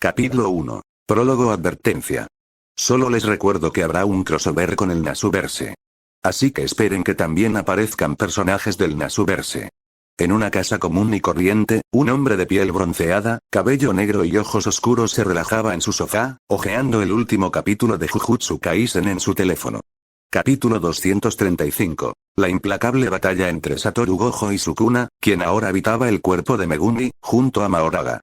Capítulo 1. Prólogo. Advertencia. Solo les recuerdo que habrá un crossover con el Nasuverse. Así que esperen que también aparezcan personajes del Nasuverse. En una casa común y corriente, un hombre de piel bronceada, cabello negro y ojos oscuros se relajaba en su sofá, hojeando el último capítulo de Jujutsu Kaisen en su teléfono. Capítulo 235. La implacable batalla entre Satoru Gojo y Sukuna, quien ahora habitaba el cuerpo de Megumi, junto a Mahoraga.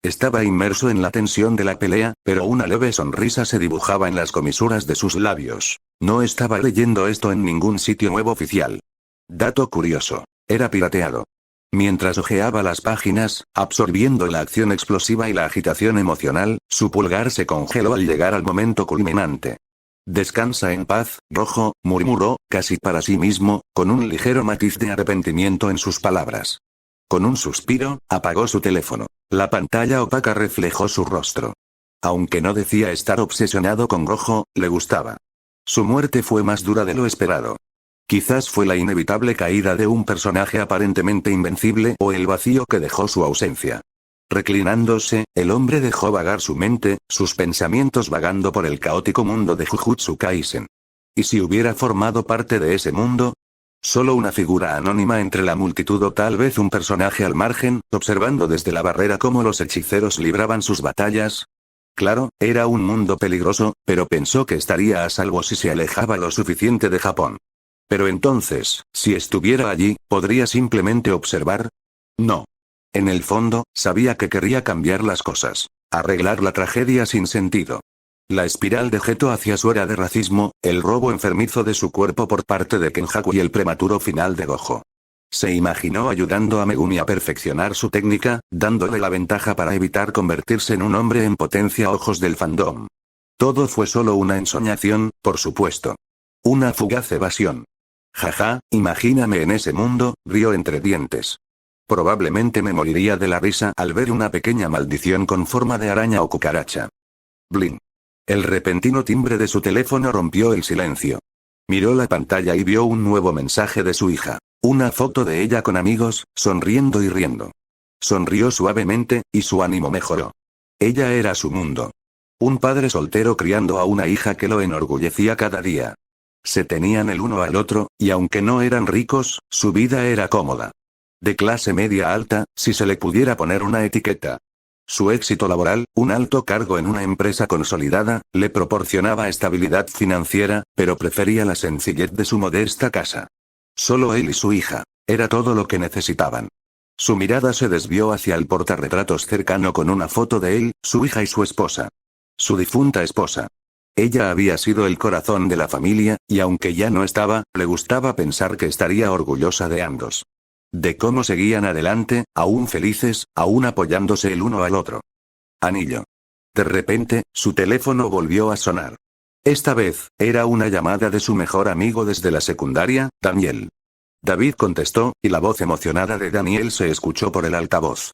Estaba inmerso en la tensión de la pelea, pero una leve sonrisa se dibujaba en las comisuras de sus labios. No estaba leyendo esto en ningún sitio web oficial. Dato curioso. Era pirateado. Mientras hojeaba las páginas, absorbiendo la acción explosiva y la agitación emocional, su pulgar se congeló al llegar al momento culminante. Descansa en paz, Rojo, murmuró, casi para sí mismo, con un ligero matiz de arrepentimiento en sus palabras. Con un suspiro, apagó su teléfono. La pantalla opaca reflejó su rostro. Aunque no decía estar obsesionado con Gojo, le gustaba. Su muerte fue más dura de lo esperado. Quizás fue la inevitable caída de un personaje aparentemente invencible o el vacío que dejó su ausencia. Reclinándose, el hombre dejó vagar su mente, sus pensamientos vagando por el caótico mundo de Jujutsu Kaisen. ¿Y si hubiera formado parte de ese mundo? Solo una figura anónima entre la multitud o tal vez un personaje al margen, observando desde la barrera cómo los hechiceros libraban sus batallas. Claro, era un mundo peligroso, pero pensó que estaría a salvo si se alejaba lo suficiente de Japón. Pero entonces, si estuviera allí, ¿podría simplemente observar? No. En el fondo, sabía que quería cambiar las cosas. Arreglar la tragedia sin sentido. La espiral de Geto hacia su era de racismo, el robo enfermizo de su cuerpo por parte de Kenjaku y el prematuro final de Gojo. Se imaginó ayudando a Megumi a perfeccionar su técnica, dándole la ventaja para evitar convertirse en un hombre en potencia a ojos del fandom. Todo fue solo una ensoñación, por supuesto. Una fugaz evasión. Jaja, imagíname en ese mundo, rió entre dientes. Probablemente me moriría de la risa al ver una pequeña maldición con forma de araña o cucaracha. Blin. El repentino timbre de su teléfono rompió el silencio. Miró la pantalla y vio un nuevo mensaje de su hija. Una foto de ella con amigos, sonriendo y riendo. Sonrió suavemente, y su ánimo mejoró. Ella era su mundo. Un padre soltero criando a una hija que lo enorgullecía cada día. Se tenían el uno al otro, y aunque no eran ricos, su vida era cómoda. De clase media alta, si se le pudiera poner una etiqueta. Su éxito laboral, un alto cargo en una empresa consolidada, le proporcionaba estabilidad financiera, pero prefería la sencillez de su modesta casa. Solo él y su hija. Era todo lo que necesitaban. Su mirada se desvió hacia el portarretratos cercano con una foto de él, su hija y su esposa. Su difunta esposa. Ella había sido el corazón de la familia, y aunque ya no estaba, le gustaba pensar que estaría orgullosa de ambos. De cómo seguían adelante, aún felices, aún apoyándose el uno al otro. Anillo. De repente, su teléfono volvió a sonar. Esta vez, era una llamada de su mejor amigo desde la secundaria, Daniel. David contestó, y la voz emocionada de Daniel se escuchó por el altavoz.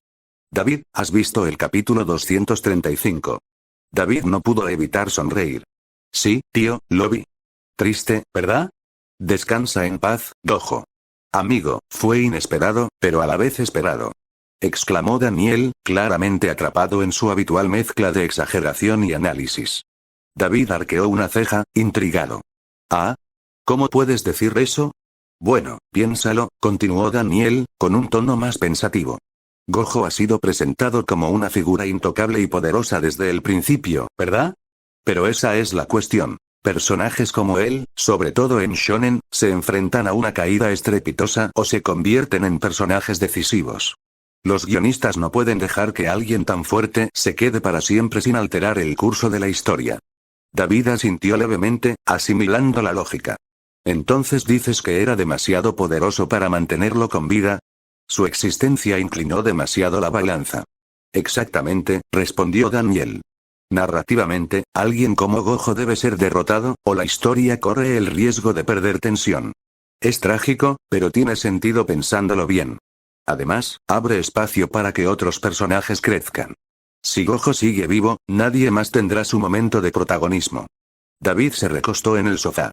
David, ¿has visto el capítulo 235? David no pudo evitar sonreír. Sí, tío, lo vi. Triste, ¿verdad? Descansa en paz, Gojo. Amigo, fue inesperado, pero a la vez esperado. Exclamó Daniel, claramente atrapado en su habitual mezcla de exageración y análisis. David arqueó una ceja, intrigado. ¿Ah? ¿Cómo puedes decir eso? Bueno, piénsalo, continuó Daniel, con un tono más pensativo. Gojo ha sido presentado como una figura intocable y poderosa desde el principio, ¿verdad? Pero esa es la cuestión. Personajes como él, sobre todo en shonen, se enfrentan a una caída estrepitosa o se convierten en personajes decisivos. Los guionistas no pueden dejar que alguien tan fuerte se quede para siempre sin alterar el curso de la historia. David asintió levemente, asimilando la lógica. ¿Entonces dices que era demasiado poderoso para mantenerlo con vida? Su existencia inclinó demasiado la balanza. Exactamente, respondió Daniel. Narrativamente, alguien como Gojo debe ser derrotado, o la historia corre el riesgo de perder tensión. Es trágico, pero tiene sentido pensándolo bien. Además, abre espacio para que otros personajes crezcan. Si Gojo sigue vivo, nadie más tendrá su momento de protagonismo. David se recostó en el sofá.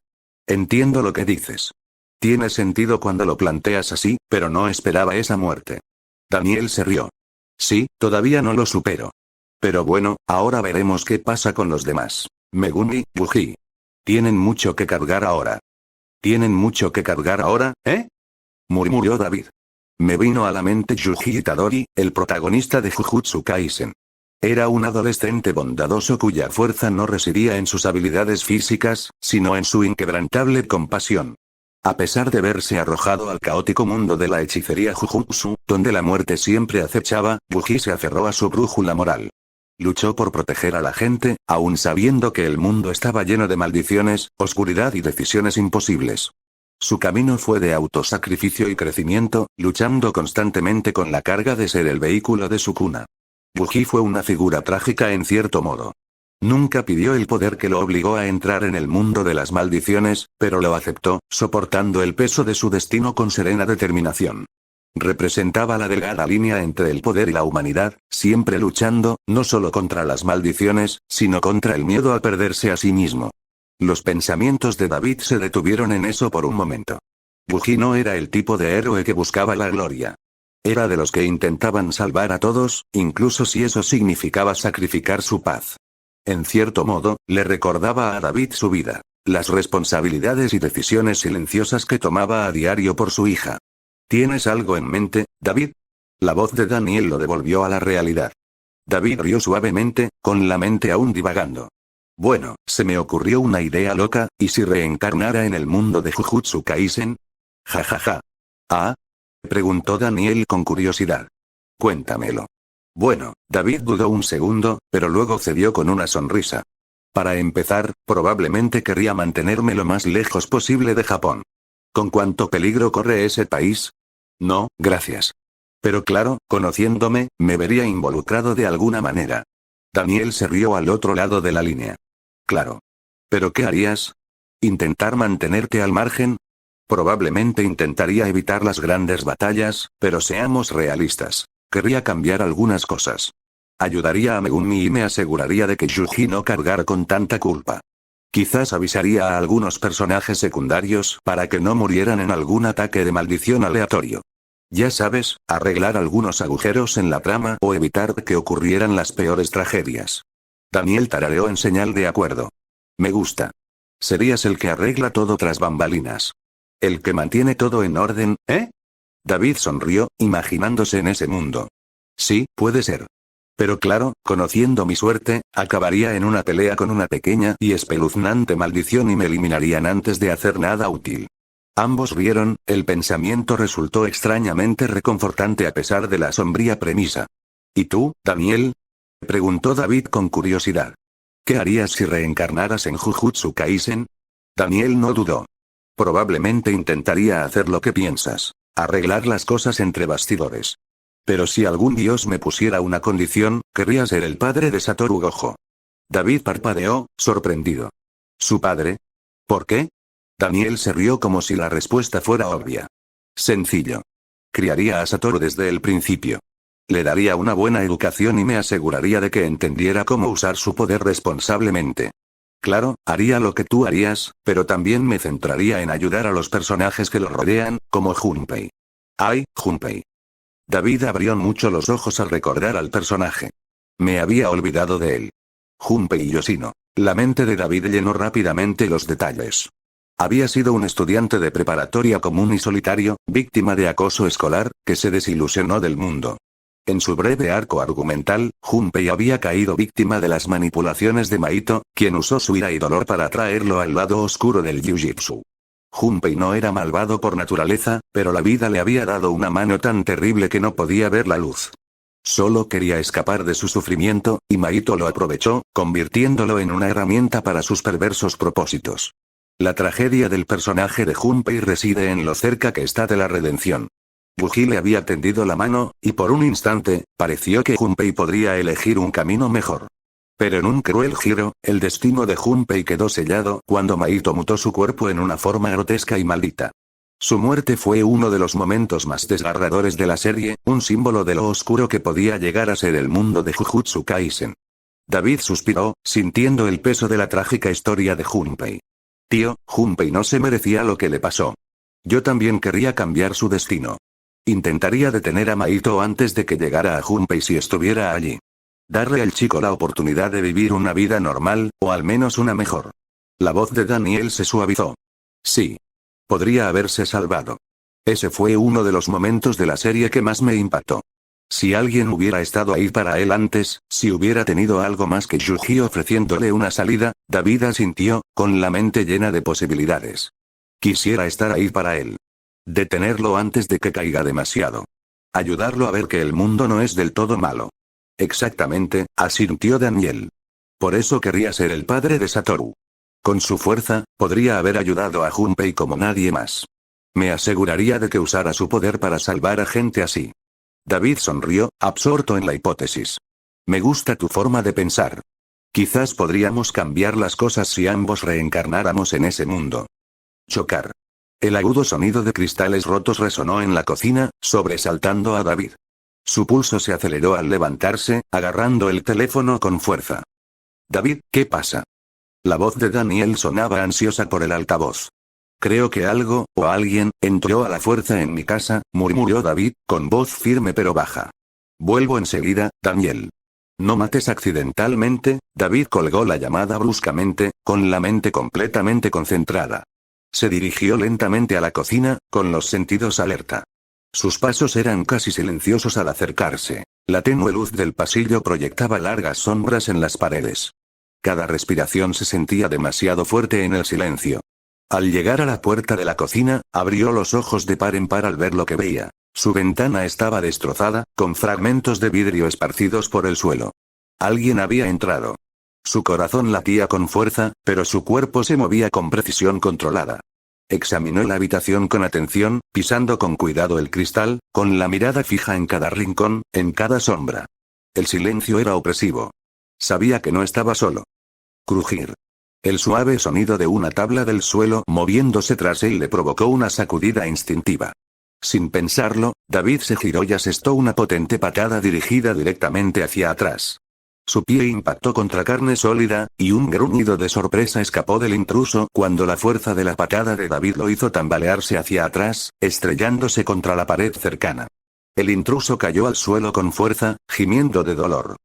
Entiendo lo que dices. Tiene sentido cuando lo planteas así, pero no esperaba esa muerte. Daniel se rió. Sí, todavía no lo supero. Pero bueno, ahora veremos qué pasa con los demás. Megumi, Yuji. Tienen mucho que cargar ahora. ¿Tienen mucho que cargar ahora, eh? Murmuró David. Me vino a la mente Yuji Itadori, el protagonista de Jujutsu Kaisen. Era un adolescente bondadoso cuya fuerza no residía en sus habilidades físicas, sino en su inquebrantable compasión. A pesar de verse arrojado al caótico mundo de la hechicería Jujutsu, donde la muerte siempre acechaba, Yuji se aferró a su brújula moral. Luchó por proteger a la gente, aun sabiendo que el mundo estaba lleno de maldiciones, oscuridad y decisiones imposibles. Su camino fue de autosacrificio y crecimiento, luchando constantemente con la carga de ser el vehículo de su cuna. Yuji fue una figura trágica en cierto modo. Nunca pidió el poder que lo obligó a entrar en el mundo de las maldiciones, pero lo aceptó, soportando el peso de su destino con serena determinación. Representaba la delgada línea entre el poder y la humanidad, siempre luchando, no solo contra las maldiciones, sino contra el miedo a perderse a sí mismo. Los pensamientos de David se detuvieron en eso por un momento. Yuji no era el tipo de héroe que buscaba la gloria. Era de los que intentaban salvar a todos, incluso si eso significaba sacrificar su paz. En cierto modo, le recordaba a David su vida, las responsabilidades y decisiones silenciosas que tomaba a diario por su hija. ¿Tienes algo en mente, David? La voz de Daniel lo devolvió a la realidad. David rió suavemente, con la mente aún divagando. Bueno, se me ocurrió una idea loca, ¿y si reencarnara en el mundo de Jujutsu Kaisen? Ja ja ja. ¿Ah? Preguntó Daniel con curiosidad. Cuéntamelo. Bueno, David dudó un segundo, pero luego cedió con una sonrisa. Para empezar, probablemente querría mantenerme lo más lejos posible de Japón. ¿Con cuánto peligro corre ese país? No, gracias. Pero claro, conociéndome, me vería involucrado de alguna manera. Daniel se rió al otro lado de la línea. Claro. ¿Pero qué harías? ¿Intentar mantenerte al margen? Probablemente intentaría evitar las grandes batallas, pero seamos realistas. Querría cambiar algunas cosas. Ayudaría a Megumi y me aseguraría de que Yuji no cargara con tanta culpa. Quizás avisaría a algunos personajes secundarios para que no murieran en algún ataque de maldición aleatorio. Ya sabes, arreglar algunos agujeros en la trama o evitar que ocurrieran las peores tragedias. Daniel tarareó en señal de acuerdo. Me gusta. Serías el que arregla todo tras bambalinas. El que mantiene todo en orden, ¿eh? David sonrió, imaginándose en ese mundo. Sí, puede ser. Pero claro, conociendo mi suerte, acabaría en una pelea con una pequeña y espeluznante maldición y me eliminarían antes de hacer nada útil. Ambos rieron, el pensamiento resultó extrañamente reconfortante a pesar de la sombría premisa. ¿Y tú, Daniel? Preguntó David con curiosidad. ¿Qué harías si reencarnaras en Jujutsu Kaisen? Daniel no dudó. Probablemente intentaría hacer lo que piensas, arreglar las cosas entre bastidores. Pero si algún dios me pusiera una condición, querría ser el padre de Satoru Gojo. David parpadeó, sorprendido. ¿Su padre? ¿Por qué? Daniel se rió como si la respuesta fuera obvia. Sencillo. Criaría a Satoru desde el principio. Le daría una buena educación y me aseguraría de que entendiera cómo usar su poder responsablemente. Claro, haría lo que tú harías, pero también me centraría en ayudar a los personajes que lo rodean, como Junpei. ¡Ay, Junpei! David abrió mucho los ojos al recordar al personaje. Me había olvidado de él. Junpei y Yoshino. La mente de David llenó rápidamente los detalles. Había sido un estudiante de preparatoria común y solitario, víctima de acoso escolar, que se desilusionó del mundo. En su breve arco argumental, Junpei había caído víctima de las manipulaciones de Maito, quien usó su ira y dolor para atraerlo al lado oscuro del Jiu-Jitsu. Junpei no era malvado por naturaleza, pero la vida le había dado una mano tan terrible que no podía ver la luz. Solo quería escapar de su sufrimiento, y Maito lo aprovechó, convirtiéndolo en una herramienta para sus perversos propósitos. La tragedia del personaje de Junpei reside en lo cerca que está de la redención. Yuji le había tendido la mano, y por un instante, pareció que Junpei podría elegir un camino mejor. Pero en un cruel giro, el destino de Junpei quedó sellado cuando Maito mutó su cuerpo en una forma grotesca y maldita. Su muerte fue uno de los momentos más desgarradores de la serie, un símbolo de lo oscuro que podía llegar a ser el mundo de Jujutsu Kaisen. David suspiró, sintiendo el peso de la trágica historia de Junpei. Tío, Junpei no se merecía lo que le pasó. Yo también querría cambiar su destino. Intentaría detener a Maito antes de que llegara a Junpei si estuviera allí. Darle al chico la oportunidad de vivir una vida normal, o al menos una mejor. La voz de Daniel se suavizó. Sí. Podría haberse salvado. Ese fue uno de los momentos de la serie que más me impactó. Si alguien hubiera estado ahí para él antes, si hubiera tenido algo más que Yuji ofreciéndole una salida, David asintió, con la mente llena de posibilidades. Quisiera estar ahí para él. Detenerlo antes de que caiga demasiado. Ayudarlo a ver que el mundo no es del todo malo. Exactamente, asintió Daniel. Por eso querría ser el padre de Satoru. Con su fuerza, podría haber ayudado a Junpei como nadie más. Me aseguraría de que usara su poder para salvar a gente así. David sonrió, absorto en la hipótesis. Me gusta tu forma de pensar. Quizás podríamos cambiar las cosas si ambos reencarnáramos en ese mundo. Chocar. El agudo sonido de cristales rotos resonó en la cocina, sobresaltando a David. Su pulso se aceleró al levantarse, agarrando el teléfono con fuerza. David, ¿qué pasa? La voz de Daniel sonaba ansiosa por el altavoz. Creo que algo, o alguien, entró a la fuerza en mi casa, murmuró David, con voz firme pero baja. Vuelvo enseguida, Daniel. No mates accidentalmente. David colgó la llamada bruscamente, con la mente completamente concentrada. Se dirigió lentamente a la cocina, con los sentidos alerta. Sus pasos eran casi silenciosos al acercarse. La tenue luz del pasillo proyectaba largas sombras en las paredes. Cada respiración se sentía demasiado fuerte en el silencio. Al llegar a la puerta de la cocina, abrió los ojos de par en par al ver lo que veía. Su ventana estaba destrozada, con fragmentos de vidrio esparcidos por el suelo. Alguien había entrado. Su corazón latía con fuerza, pero su cuerpo se movía con precisión controlada. Examinó la habitación con atención, pisando con cuidado el cristal, con la mirada fija en cada rincón, en cada sombra. El silencio era opresivo. Sabía que no estaba solo. Crujir. El suave sonido de una tabla del suelo moviéndose tras él le provocó una sacudida instintiva. Sin pensarlo, David se giró y asestó una potente patada dirigida directamente hacia atrás. Su pie impactó contra carne sólida, y un gruñido de sorpresa escapó del intruso cuando la fuerza de la patada de David lo hizo tambalearse hacia atrás, estrellándose contra la pared cercana. El intruso cayó al suelo con fuerza, gimiendo de dolor.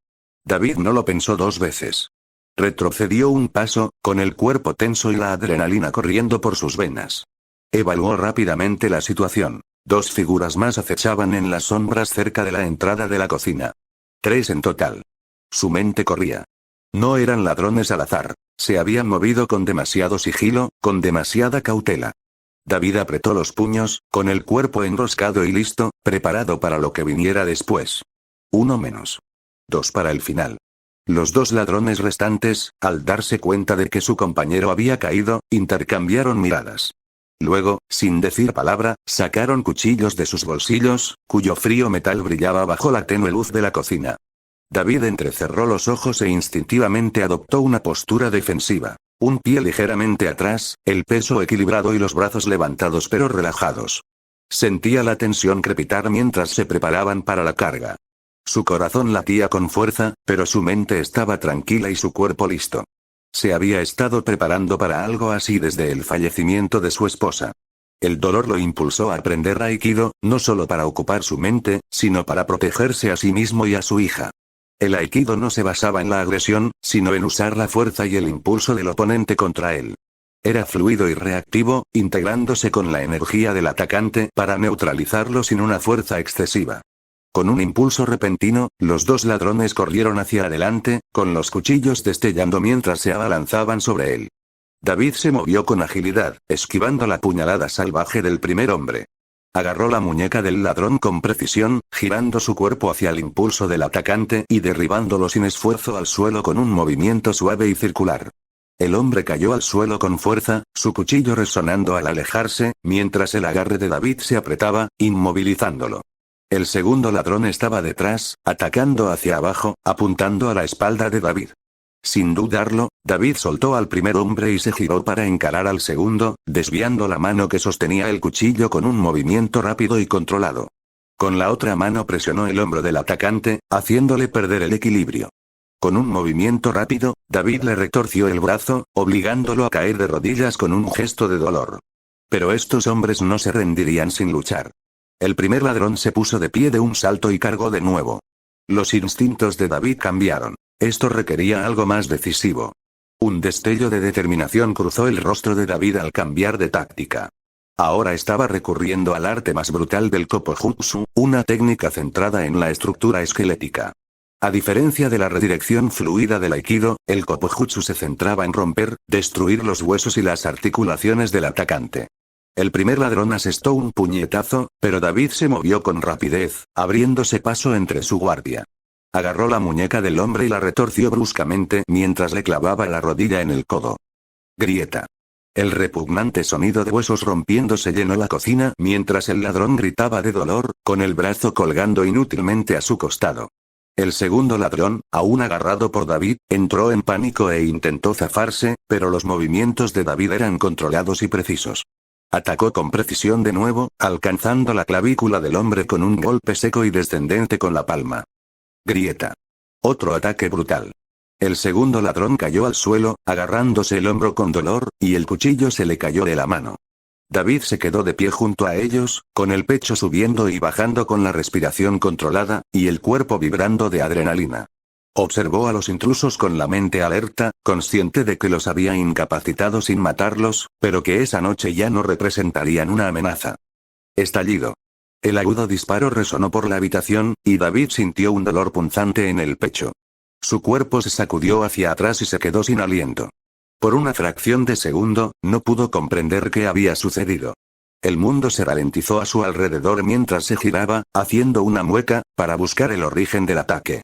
David no lo pensó dos veces. Retrocedió un paso, con el cuerpo tenso y la adrenalina corriendo por sus venas. Evaluó rápidamente la situación. Dos figuras más acechaban en las sombras cerca de la entrada de la cocina. 3 en total. Su mente corría. No eran ladrones al azar. Se habían movido con demasiado sigilo, con demasiada cautela. David apretó los puños, con el cuerpo enroscado y listo, preparado para lo que viniera después. 1 menos. 2 para el final. Los 2 ladrones restantes, al darse cuenta de que su compañero había caído, intercambiaron miradas. Luego, sin decir palabra, sacaron cuchillos de sus bolsillos, cuyo frío metal brillaba bajo la tenue luz de la cocina. David entrecerró los ojos e instintivamente adoptó una postura defensiva. Un pie ligeramente atrás, el peso equilibrado y los brazos levantados pero relajados. Sentía la tensión crepitar mientras se preparaban para la carga. Su corazón latía con fuerza, pero su mente estaba tranquila y su cuerpo listo. Se había estado preparando para algo así desde el fallecimiento de su esposa. El dolor lo impulsó a aprender Aikido, no solo para ocupar su mente, sino para protegerse a sí mismo y a su hija. El Aikido no se basaba en la agresión, sino en usar la fuerza y el impulso del oponente contra él. Era fluido y reactivo, integrándose con la energía del atacante para neutralizarlo sin una fuerza excesiva. Con un impulso repentino, los 2 ladrones corrieron hacia adelante, con los cuchillos destellando mientras se abalanzaban sobre él. David se movió con agilidad, esquivando la puñalada salvaje del primer hombre. Agarró la muñeca del ladrón con precisión, girando su cuerpo hacia el impulso del atacante y derribándolo sin esfuerzo al suelo con un movimiento suave y circular. El hombre cayó al suelo con fuerza, su cuchillo resonando al alejarse, mientras el agarre de David se apretaba, inmovilizándolo. El segundo ladrón estaba detrás, atacando hacia abajo, apuntando a la espalda de David. Sin dudarlo, David soltó al primer hombre y se giró para encarar al segundo, desviando la mano que sostenía el cuchillo con un movimiento rápido y controlado. Con la otra mano presionó el hombro del atacante, haciéndole perder el equilibrio. Con un movimiento rápido, David le retorció el brazo, obligándolo a caer de rodillas con un gesto de dolor. Pero estos hombres no se rendirían sin luchar. El primer ladrón se puso de pie de un salto y cargó de nuevo. Los instintos de David cambiaron. Esto requería algo más decisivo. Un destello de determinación cruzó el rostro de David al cambiar de táctica. Ahora estaba recurriendo al arte más brutal del Kopojutsu, una técnica centrada en la estructura esquelética. A diferencia de la redirección fluida del Aikido, el Kopojutsu se centraba en romper, destruir los huesos y las articulaciones del atacante. El primer ladrón asestó un puñetazo, pero David se movió con rapidez, abriéndose paso entre su guardia. Agarró la muñeca del hombre y la retorció bruscamente mientras le clavaba la rodilla en el codo. Grieta. El repugnante sonido de huesos rompiéndose llenó la cocina mientras el ladrón gritaba de dolor, con el brazo colgando inútilmente a su costado. El segundo ladrón, aún agarrado por David, entró en pánico e intentó zafarse, pero los movimientos de David eran controlados y precisos. Atacó con precisión de nuevo, alcanzando la clavícula del hombre con un golpe seco y descendente con la palma. Grieta. Otro ataque brutal. El segundo ladrón cayó al suelo, agarrándose el hombro con dolor, y el cuchillo se le cayó de la mano. David se quedó de pie junto a ellos, con el pecho subiendo y bajando con la respiración controlada, y el cuerpo vibrando de adrenalina. Observó a los intrusos con la mente alerta, consciente de que los había incapacitado sin matarlos, pero que esa noche ya no representarían una amenaza. Estallido. El agudo disparo resonó por la habitación, y David sintió un dolor punzante en el pecho. Su cuerpo se sacudió hacia atrás y se quedó sin aliento. Por una fracción de segundo, no pudo comprender qué había sucedido. El mundo se ralentizó a su alrededor mientras se giraba, haciendo una mueca, para buscar el origen del ataque.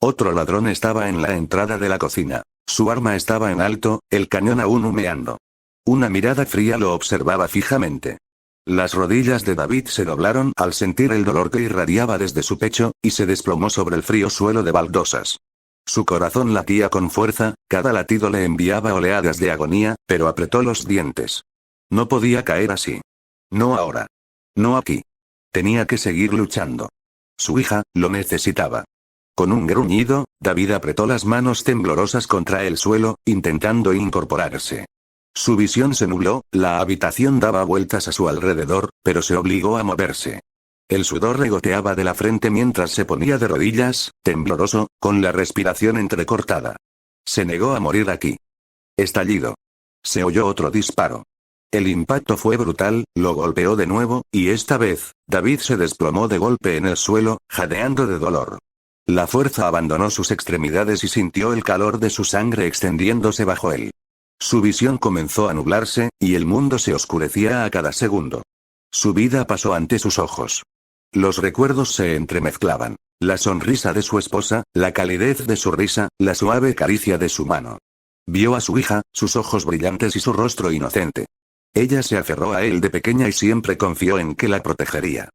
Otro ladrón estaba en la entrada de la cocina. Su arma estaba en alto, el cañón aún humeando. Una mirada fría lo observaba fijamente. Las rodillas de David se doblaron al sentir el dolor que irradiaba desde su pecho, y se desplomó sobre el frío suelo de baldosas. Su corazón latía con fuerza, cada latido le enviaba oleadas de agonía, pero apretó los dientes. No podía caer así. No ahora. No aquí. Tenía que seguir luchando. Su hija, lo necesitaba. Con un gruñido, David apretó las manos temblorosas contra el suelo, intentando incorporarse. Su visión se nubló, la habitación daba vueltas a su alrededor, pero se obligó a moverse. El sudor le goteaba de la frente mientras se ponía de rodillas, tembloroso, con la respiración entrecortada. Se negó a morir aquí. Estallido. Se oyó otro disparo. El impacto fue brutal, lo golpeó de nuevo, y esta vez, David se desplomó de golpe en el suelo, jadeando de dolor. La fuerza abandonó sus extremidades y sintió el calor de su sangre extendiéndose bajo él. Su visión comenzó a nublarse, y el mundo se oscurecía a cada segundo. Su vida pasó ante sus ojos. Los recuerdos se entremezclaban. La sonrisa de su esposa, la calidez de su risa, la suave caricia de su mano. Vio a su hija, sus ojos brillantes y su rostro inocente. Ella se aferró a él de pequeña y siempre confió en que la protegería.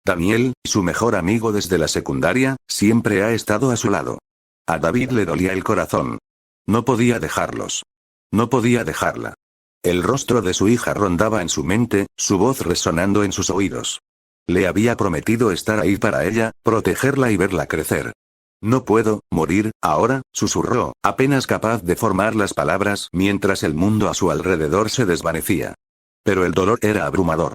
Daniel, su mejor amigo desde la secundaria, siempre ha estado a su lado. A David le dolía el corazón. No podía dejarlos. No podía dejarla. El rostro de su hija rondaba en su mente, su voz resonando en sus oídos. Le había prometido estar ahí para ella, protegerla y verla crecer. No puedo morir ahora, susurró, apenas capaz de formar las palabras mientras el mundo a su alrededor se desvanecía. Pero el dolor era abrumador.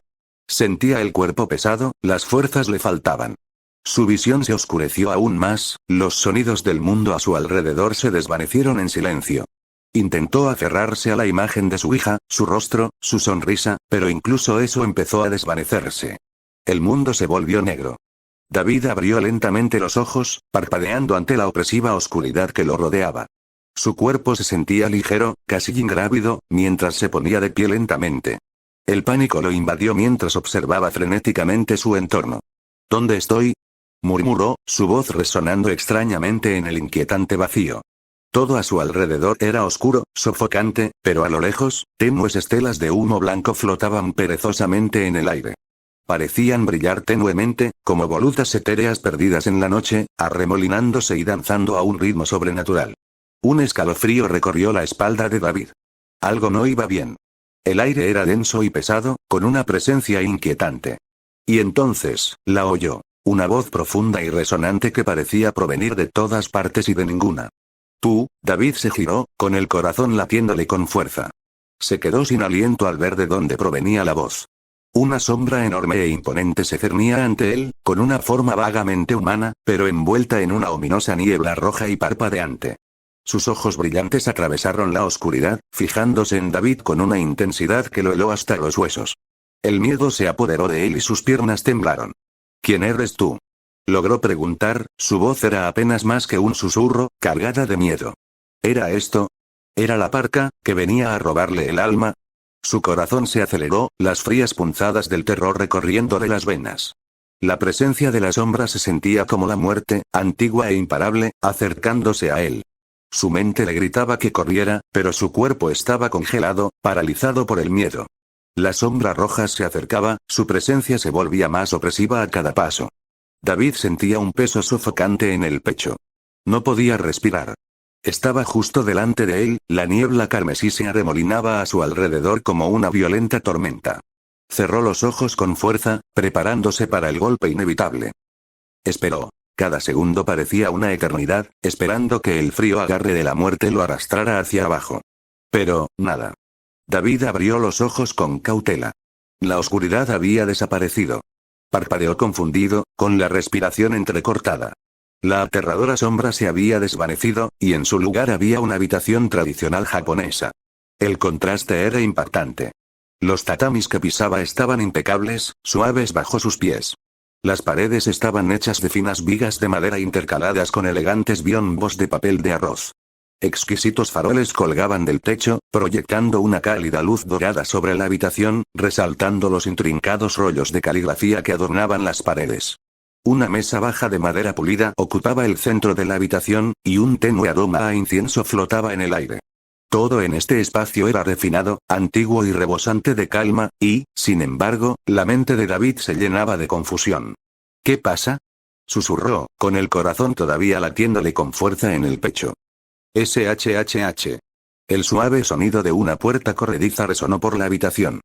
Sentía el cuerpo pesado, las fuerzas le faltaban. Su visión se oscureció aún más, los sonidos del mundo a su alrededor se desvanecieron en silencio. Intentó aferrarse a la imagen de su hija, su rostro, su sonrisa, pero incluso eso empezó a desvanecerse. El mundo se volvió negro. David abrió lentamente los ojos, parpadeando ante la opresiva oscuridad que lo rodeaba. Su cuerpo se sentía ligero, casi ingrávido, mientras se ponía de pie lentamente. El pánico lo invadió mientras observaba frenéticamente su entorno. ¿Dónde estoy?, murmuró, su voz resonando extrañamente en el inquietante vacío. Todo a su alrededor era oscuro, sofocante, pero a lo lejos, tenues estelas de humo blanco flotaban perezosamente en el aire. Parecían brillar tenuemente, como volutas etéreas perdidas en la noche, arremolinándose y danzando a un ritmo sobrenatural. Un escalofrío recorrió la espalda de David. Algo no iba bien. El aire era denso y pesado, con una presencia inquietante. Y entonces, la oyó. Una voz profunda y resonante que parecía provenir de todas partes y de ninguna. Tú, David se giró, con el corazón latiéndole con fuerza. Se quedó sin aliento al ver de dónde provenía la voz. Una sombra enorme e imponente se cernía ante él, con una forma vagamente humana, pero envuelta en una ominosa niebla roja y parpadeante. Sus ojos brillantes atravesaron la oscuridad, fijándose en David con una intensidad que lo heló hasta los huesos. El miedo se apoderó de él y sus piernas temblaron. ¿Quién eres tú? Logró preguntar, su voz era apenas más que un susurro, cargada de miedo. ¿Era esto? ¿Era la parca, que venía a robarle el alma? Su corazón se aceleró, las frías punzadas del terror recorriéndole las venas. La presencia de la sombra se sentía como la muerte, antigua e imparable, acercándose a él. Su mente le gritaba que corriera, pero su cuerpo estaba congelado, paralizado por el miedo. La sombra roja se acercaba, su presencia se volvía más opresiva a cada paso. David sentía un peso sofocante en el pecho. No podía respirar. Estaba justo delante de él, la niebla carmesí se arremolinaba a su alrededor como una violenta tormenta. Cerró los ojos con fuerza, preparándose para el golpe inevitable. Esperó. Cada segundo parecía una eternidad, esperando que el frío agarre de la muerte lo arrastrara hacia abajo. Pero, nada. David abrió los ojos con cautela. La oscuridad había desaparecido. Parpadeó confundido, con la respiración entrecortada. La aterradora sombra se había desvanecido, y en su lugar había una habitación tradicional japonesa. El contraste era impactante. Los tatamis que pisaba estaban impecables, suaves bajo sus pies. Las paredes estaban hechas de finas vigas de madera intercaladas con elegantes biombos de papel de arroz. Exquisitos faroles colgaban del techo, proyectando una cálida luz dorada sobre la habitación, resaltando los intrincados rollos de caligrafía que adornaban las paredes. Una mesa baja de madera pulida ocupaba el centro de la habitación, y un tenue aroma a incienso flotaba en el aire. Todo en este espacio era refinado, antiguo y rebosante de calma, y, sin embargo, la mente de David se llenaba de confusión. ¿Qué pasa? Susurró, con el corazón todavía latiéndole con fuerza en el pecho. SHHH. El suave sonido de una puerta corrediza resonó por la habitación.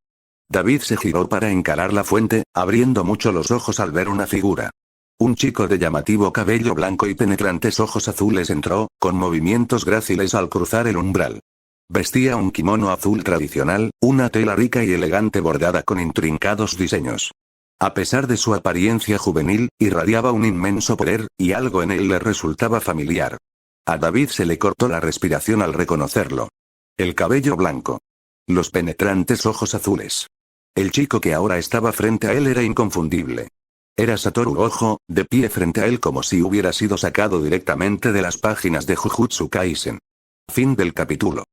David se giró para encarar la fuente, abriendo mucho los ojos al ver una figura. Un chico de llamativo cabello blanco y penetrantes ojos azules entró, con movimientos gráciles al cruzar el umbral. Vestía un kimono azul tradicional, una tela rica y elegante bordada con intrincados diseños. A pesar de su apariencia juvenil, irradiaba un inmenso poder, y algo en él le resultaba familiar. A David se le cortó la respiración al reconocerlo. El cabello blanco. Los penetrantes ojos azules. El chico que ahora estaba frente a él era inconfundible. Era Satoru Gojo, de pie frente a él como si hubiera sido sacado directamente de las páginas de Jujutsu Kaisen. Fin del capítulo.